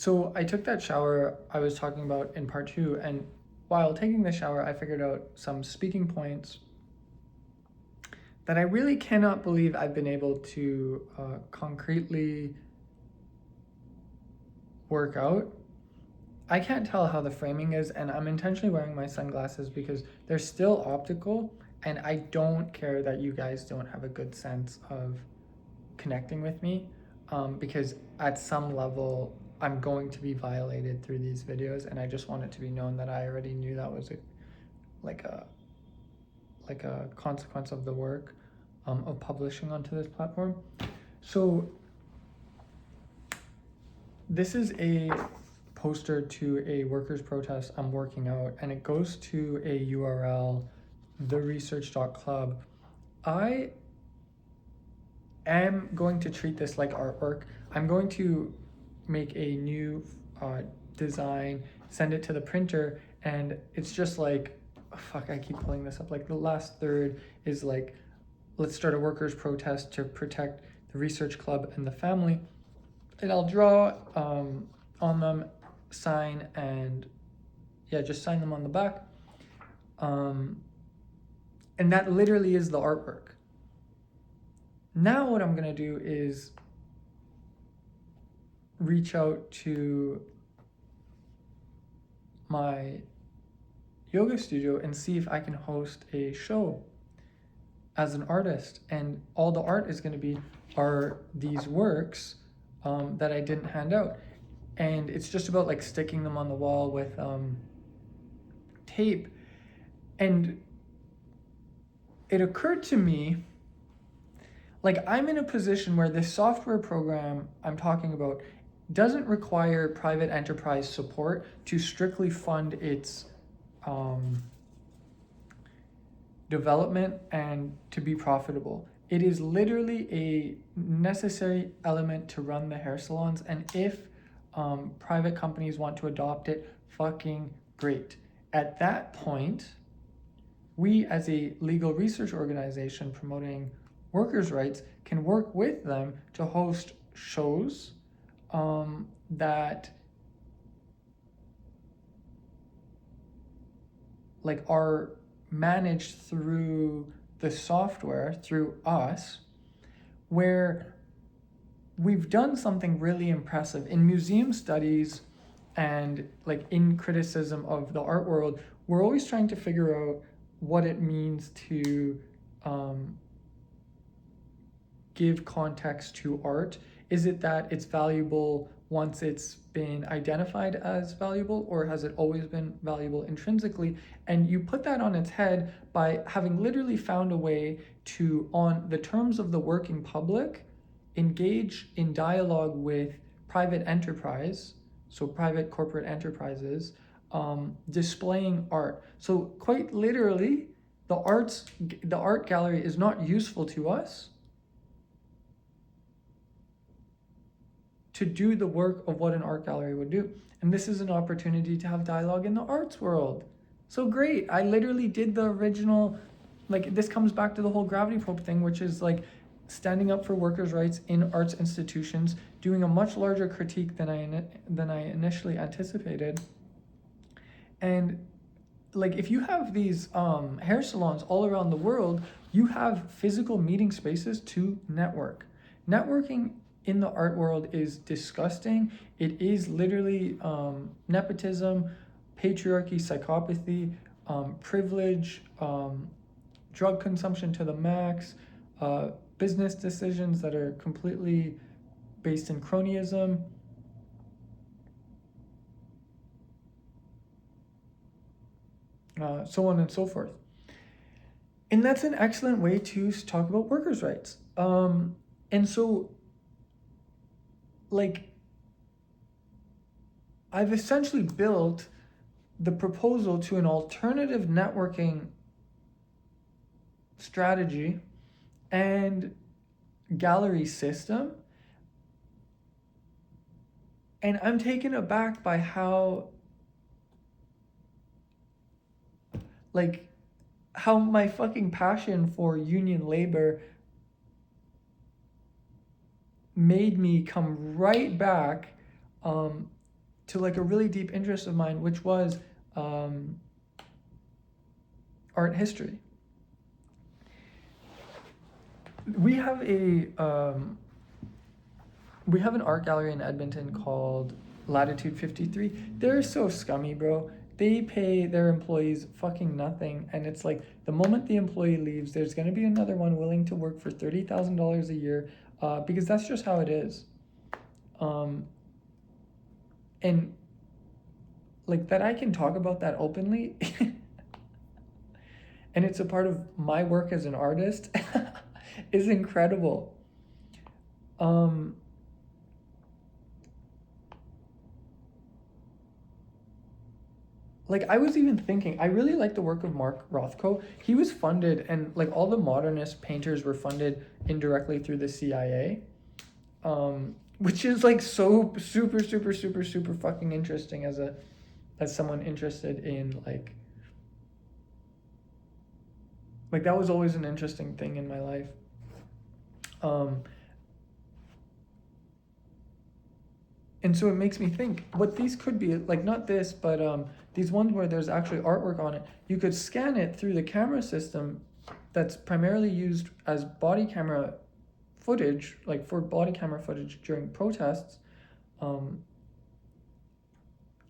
So I took that shower I was talking about in part 2, and while taking the shower, I figured out some speaking points that I really cannot believe I've been able to concretely work out. I can't tell how the framing is, and I'm intentionally wearing my sunglasses because they're still optical, and I don't care that you guys don't have a good sense of connecting with me, because at some level I'm going to be violated through these videos, and I just want it to be known that I already knew that was like a like a consequence of the work of publishing onto this platform. So this is a poster to a workers' protest I'm working out, and it goes to a URL, theresearch.club. I am going to treat this like artwork. I'm going to make a new design, send it to the printer, and it's just like, oh, fuck, I keep pulling this up. Like the last third is like, let's start a workers' protest to protect the research club and the family. And I'll draw on them, sign, and yeah, just sign them on the back. And that literally is the artwork. Now what I'm gonna do is reach out to my yoga studio and see if I can host a show as an artist. And all the art is gonna be are these works that I didn't hand out. And it's just about like sticking them on the wall with tape. And it occurred to me, like, I'm in a position where this software program I'm talking about doesn't require private enterprise support to strictly fund its development and to be profitable. It is literally a necessary element to run the hair salons, and if private companies want to adopt it, fucking great. At that point, we as a legal research organization promoting workers' rights can work with them to host shows that like are managed through the software, through us, where we've done something really impressive in museum studies and like in criticism of the art world. We're always trying to figure out what it means to give context to art. Is it that it's valuable once it's been identified as valuable, or has it always been valuable intrinsically? And you put that on its head by having literally found a way to, on the terms of the working public, engage in dialogue with private enterprise, so private corporate enterprises, displaying art. So quite literally, the art gallery is not useful to us to do the work of what an art gallery would do. And this is an opportunity to have dialogue in the arts world. So great. I literally did the original, like, this comes back to the whole gravity probe thing, which is like standing up for workers' rights in arts institutions, doing a much larger critique than I initially anticipated. And like, if you have these hair salons all around the world, you have physical meeting spaces to network. Networking in the art world is disgusting. It is literally nepotism, patriarchy, psychopathy, privilege, drug consumption to the max, business decisions that are completely based in cronyism. So on and so forth. And that's an excellent way to talk about workers' rights. And so, like, I've essentially built the proposal to an alternative networking strategy and gallery system. And I'm taken aback by how my fucking passion for union labor made me come right back to like a really deep interest of mine, which was art history. We have an art gallery in Edmonton called Latitude 53. They're so scummy, bro. They pay their employees fucking nothing, and it's like the moment the employee leaves, there's going to be another one willing to work for $30,000 a year, because that's just how it is. And like that, I can talk about that openly, and it's a part of my work as an artist, is incredible. Like I was even thinking, I really like the work of Mark Rothko. He was funded, and like all the modernist painters were funded indirectly through the CIA, which is like so super fucking interesting as someone interested in like that was always an interesting thing in my life. And so it makes me think what these could be, like not this, but these ones where there's actually artwork on it. You could scan it through the camera system that's primarily used as body camera footage, like for body camera footage during protests,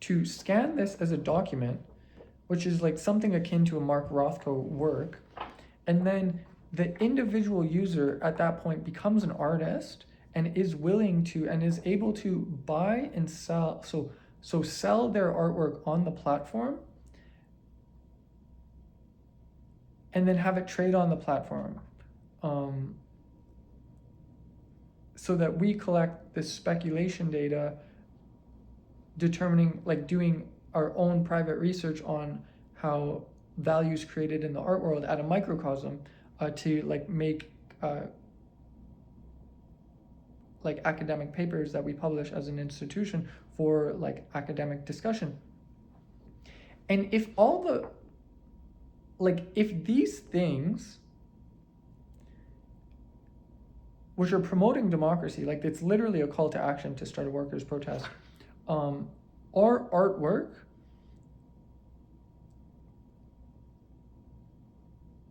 to scan this as a document, which is like something akin to a Mark Rothko work. And then the individual user at that point becomes an artist and is willing to and is able to buy and sell, so sell their artwork on the platform and then have it trade on the platform, so that we collect this speculation data, determining, like doing our own private research on how values created in the art world at a microcosm, to like make like academic papers that we publish as an institution for like academic discussion. And if all the, like if these things, which are promoting democracy, like it's literally a call to action to start a workers' protest, are artwork,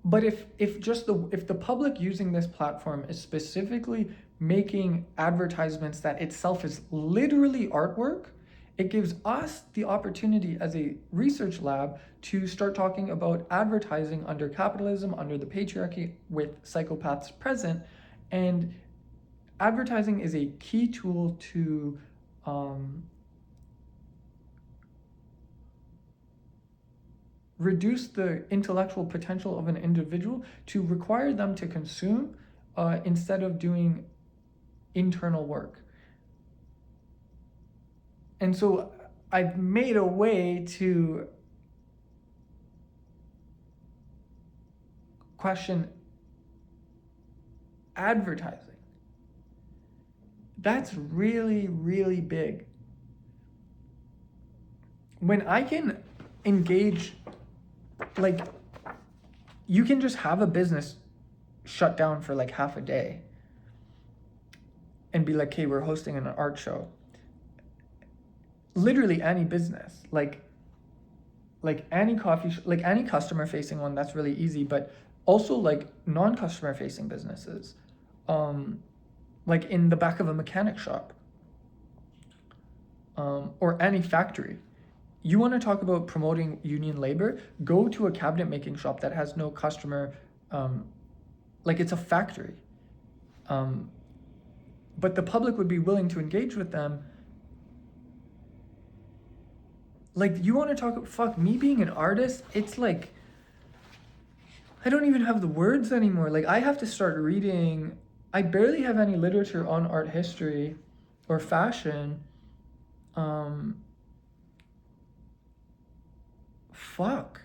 but if the public using this platform is specifically making advertisements that itself is literally artwork, it gives us the opportunity as a research lab to start talking about advertising under capitalism, under the patriarchy, with psychopaths present. And advertising is a key tool to reduce the intellectual potential of an individual, to require them to consume instead of doing internal work. And so I've made a way to question advertising. That's really, really big. When I can engage, like, you can just have a business shut down for like half a day and be like, hey, we're hosting an art show. Literally any business, like any coffee like any customer facing one, that's really easy, but also like non-customer facing businesses, like in the back of a mechanic shop, or any factory. You want to talk about promoting union labor? Go to a cabinet making shop that has no customer, like it's a factory. But the public would be willing to engage with them. Like, you want to talk, fuck, me being an artist, it's like, I don't even have the words anymore. Like, I have to start reading. I barely have any literature on art history or fashion. Fuck.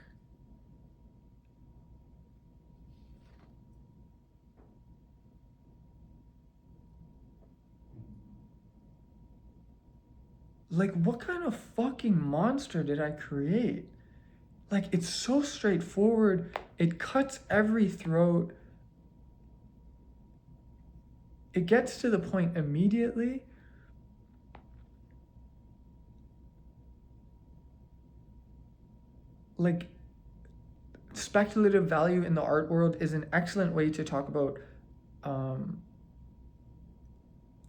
Like, what kind of fucking monster did I create? Like, it's so straightforward. It cuts every throat. It gets to the point immediately. like speculative value in the art world is an excellent way to talk about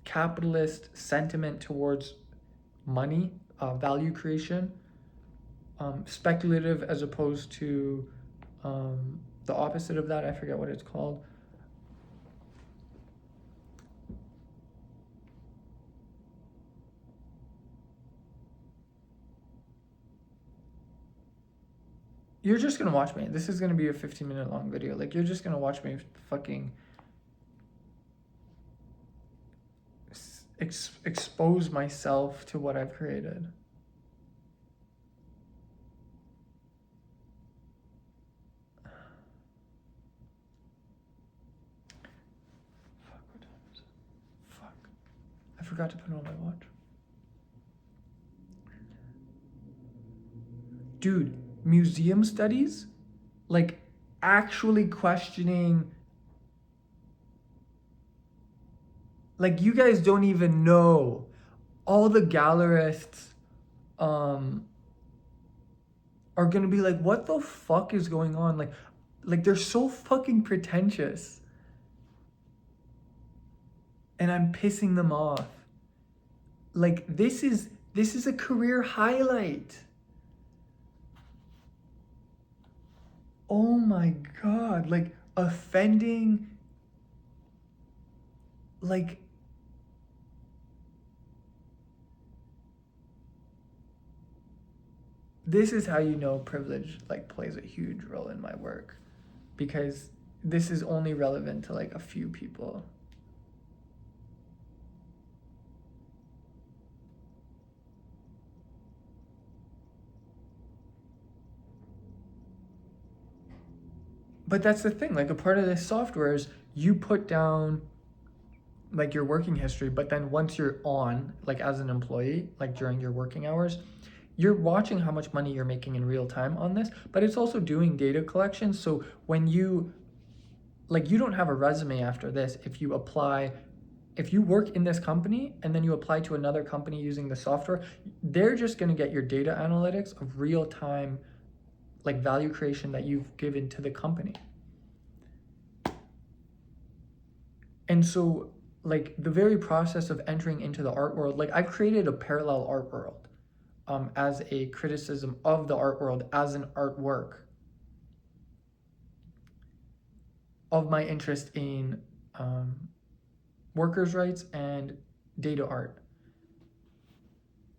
capitalist sentiment towards money, value creation, speculative as opposed to the opposite of that. I forget what it's called. You're just gonna watch me. This is gonna be a 15-minute long video. Like, you're just gonna watch me fucking expose myself to what I've created. Fuck, what time is it? Fuck. I forgot to put on my watch. Dude, museum studies, like actually questioning, like, you guys don't even know. All the gallerists are gonna be like, what the fuck is going on? Like they're so fucking pretentious. And I'm pissing them off. Like, this is a career highlight. Oh my God, like offending, like, this is how you know privilege like plays a huge role in my work, because this is only relevant to like a few people. But that's the thing, like, a part of this software is you put down like your working history, but then once you're on, like as an employee, like during your working hours, you're watching how much money you're making in real time on this, but it's also doing data collection. So when you, like, you don't have a resume after this if you apply, if you work in this company and then you apply to another company using the software, they're just going to get your data analytics of real time, like, value creation that you've given to the company. And so, like, the very process of entering into the art world, like, I've created a parallel art world as a criticism of the art world as an artwork, of my interest in workers' rights and data art.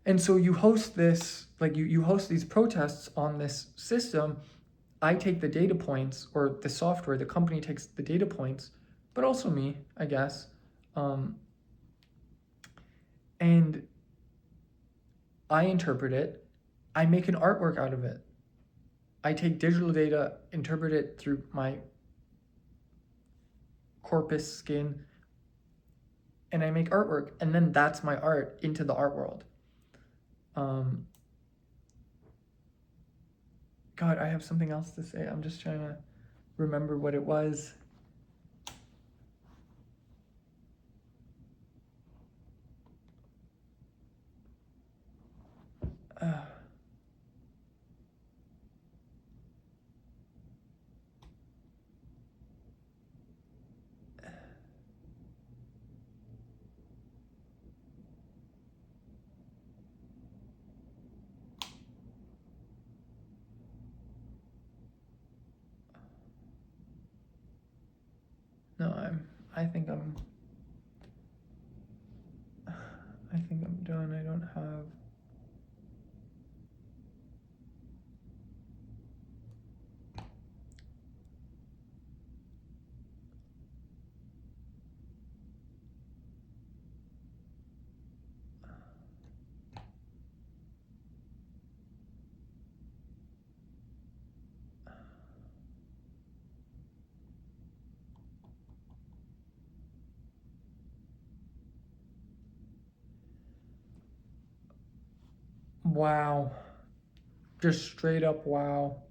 And so you host this, like, you host these protests on this system. I take the data points, or the software, the company takes the data points, but also me, I guess. And I interpret it. I make an artwork out of it. I take digital data, interpret it through my corpus skin, and I make artwork. And then that's my art into the art world. God, I have something else to say. I'm just trying to remember what it was. No, I think I'm done. I don't have. Wow. Just straight up wow.